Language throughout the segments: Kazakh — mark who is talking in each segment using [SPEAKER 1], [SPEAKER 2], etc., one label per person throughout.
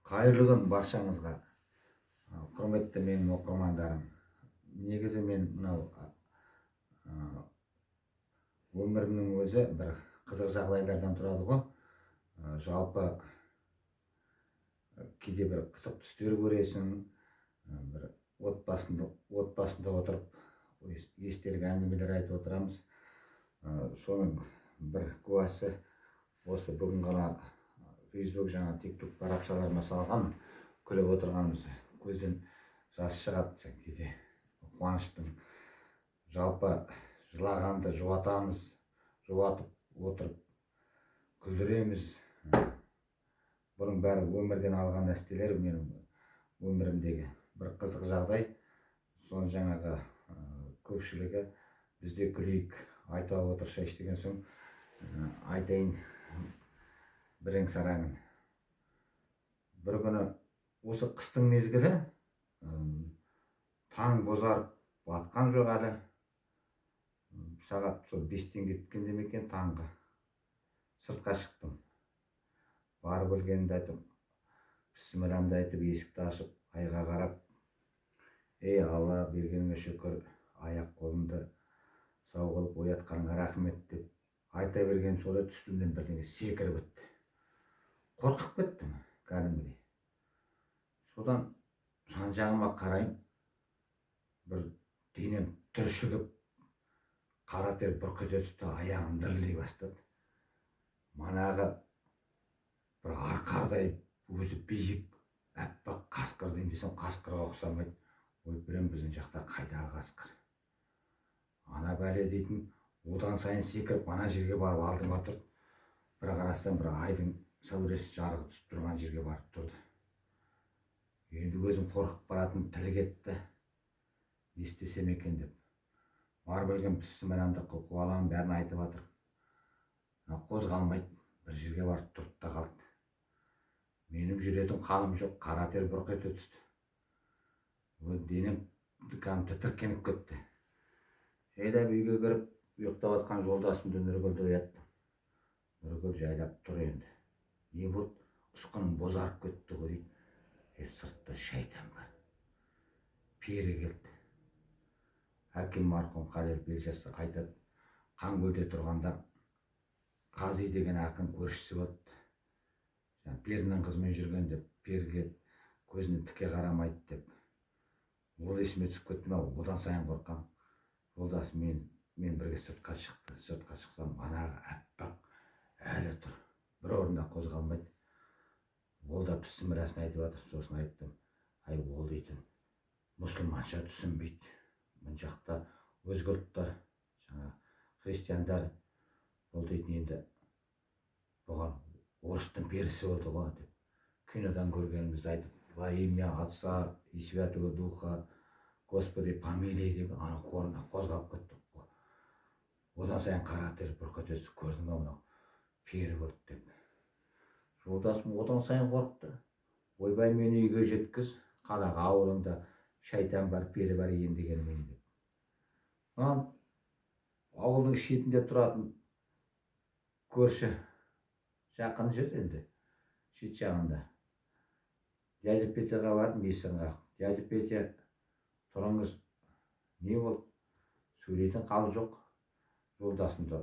[SPEAKER 1] Қайырлы күн баршаңызға. Құрметті менің оқырмандарым. Негізі мен мынау өмірімнің өзі бір қызық жағдайлардан тұрады ғой. Жалпы кейде бір қызық түстер көресің, бір отбасында отырып естелік әңгімелер айтып отырамыз. Соның бір куәсі осы бүгін ғана Facebook жаңа TikTok парақшаларына салған, күліп отырғанымыз, көзден жас шығады кейде. Қуаныштың жалпы жылағанды жұбатамыз, жұбатып отырып күлдіреміз. Бұның бәрі өмірден алған нәрселер, менің өмірімдегі бір қызық жағдай. Соны жаңағы көпшілігі бізде күлейік, айта отыр шаш деген соң айтайын бірен сараңын. Бір күні осы қыстың мезгілі, таң бозарып батқан жоқ әлі. Сағат сол 5-тен кеткенде ме екен, таңғы сыртқа шықтым. Барып өлгенімді айтып, бісмілләмді айтып, есікті ашып, айға қарап, ей Алла, бергеніңе шүкір, аяқ қолымды сау қылып оятқаныңа рахмет деп айта берген сода түстімнен бірдеңе секіріп өтті. Қорқып кеттім кәдімгідей. Содан жан-жағыма қарайым, бір денем түршігіп, қара тер бұрқ ете түсті, аяғым дірілдей бастады. Манағы бір арқардай өзі биік, әппақ қасқыр дейін десем, қасқырға ұқсамайды. Ой, бірен біздің жақта қайдағы қасқыр. Ана бәле дейтін, одан сайын секіріп, ана жерге барып алдыма тұрды. Бір қарасам, бір айдың сәулесі жарығы түсіп тұрған жерге барып тұрды. Енді өзім қорқып баратын, тілі кетті. Не істесем екен деп. Барып өлген бісмілләмді қылып аламын, бәрін айтып жатыр. Қозғалмайды, бір жерге барып тұрды да қалды. Менің жүретін қалым жоқ, қара тер бұрқ ете түсті. Денем тітіркеніп кетті. Жайлап үйге кіріп, ұйықтап жатқан жолдасымды Нұргүлді ояттым. Нұргүл жайлап тұр енді. Не болды? Ұсқының бозарып кетті ғой дейді. Сыртта шайтан бар. Пері келді. Әкем марқұм Қалел Белжас айтады, Қанкөлде тұрғанда Қази деген ақын көршісі болды. Перінің қызымен жүрген деп, перге көзінен тіке қарамайды деп. Ол есіме түсіп кетті ме, одан сайын қорқам. Жолдасым мен бірге сыртқа шықты. Сыртқа шықсам, анағы әппақ әлі тұр. Бір орында қозғалмайды. Ол да бісмілләсін айтып жатыр. Сосын айттым, ай ол дейтін, мұсылманша түсінбейді. Бұл жақта өзге ұлттар, жаңа христиандар, ол дейтін енді бұған орыстың перісі болды ғой деп. Кинодан көргенімізді айтып, во имя Отца и Святого Духа, Господи, помилуй деп, ана қорына қозғалып кеттік. Одан сайын қара тер бұрқ ете түсті, көрдің бе мынау пері болды деп. Жолдасым одан сайын қорықты. Ойбай, мені үйге жеткіз, қалаға ауылыңда шайтан бар, пері бар екен дегенмен деп. Ауылдың шетінде тұратын көрші, жақын жер енді, шет жағында. Дядя Петяға бардым, есігін қақтым. Дядя Петя, тұрыңыз, не болды? Сөйлейтін қал жоқ. Жолдасымды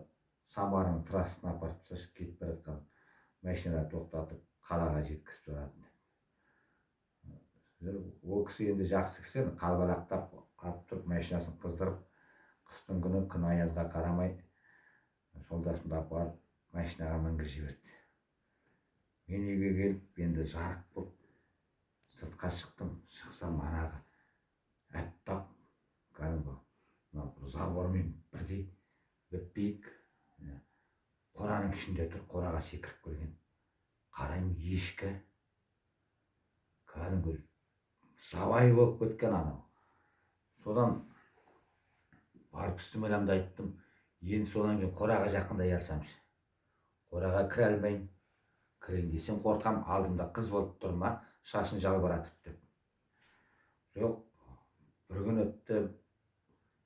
[SPEAKER 1] Самараның трассасына апарып тастап, кетіп бара жатқан машиналар тоқтатып, қалаға жеткізіп тұратын. Ол кісі енді жақсы кісі, қалбалақтап алып тұрып, машинасын қыздырып, қыстың күні күн аязға қарамай, жолдасымды апарып машинаға мінгізіп жіберді. Мен үйге келіп, енді жарық болып, сыртқа шықтым. Шықсам, анағы әппақ, кәдімгі забормен бірдей біп-биік қораның ішінде тұр, қораға секіріп келген. Қараймын, ешкі, кәдімгі жабайы болып кеткен анау. Содан барып бісмілләмді айттым. Енді содан кейін қораға жақындай алсамшы. Қораға кіре алмайын. Кірейін десем қорқам, алдымда қыз болып тұр ма, шашын жалбыратып деп. Жоқ, бір күн өтті,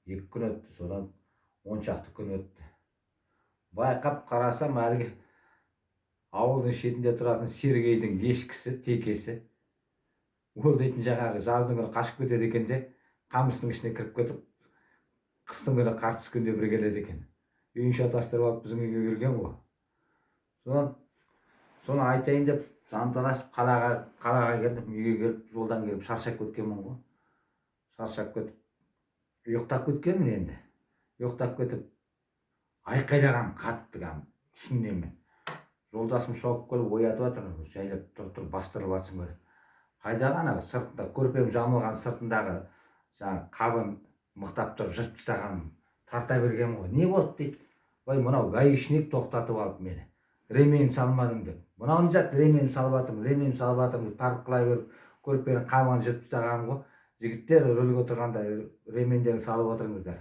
[SPEAKER 1] 2 күн өтті, содан 10 шақты күн өтті. Байқап қарасам, әлгі ауылдың шетінде тұратын Сергейдің ешкісі, текесі. Ол дейтін жаңағы жаздың күні қашып кетеді екен де, қамыстың ішіне кіріп кетіп, қыстың күні қар түскенде бір келеді екен. Үйін шатастырып алып біздің үйге келген ғой. Соны айтайын деп жанталасып қалаға келдім, үйге келіп, жолдан келіп шаршап кеткенмін ғой. Шаршап кетіп, ұйықтап кеткенмін енді. Ұйықтап кетіп, айқайлаған қатты ішімнен мен. Жолдасым шауып келіп оятып жатыр, жайлап тұр, бастырылып жатсың ба. Қайдағы ана сыртында, көрпем жамылған сыртындағы жаңағы қабын мықтап тұрып жыртып тастағанмын, тарта бергенмін ғой. Не болды дейді. Ой, мынау гаишник тоқтатып алып мені. Ремень салмадың деп. Мынау не зат, ремень салып жатырмын деп тартқылай беріп, көрпенің қабығын жыртып тастағанмын ғой. Жігіттер рөлге отырғанда ремендерін салып отырыңыздар.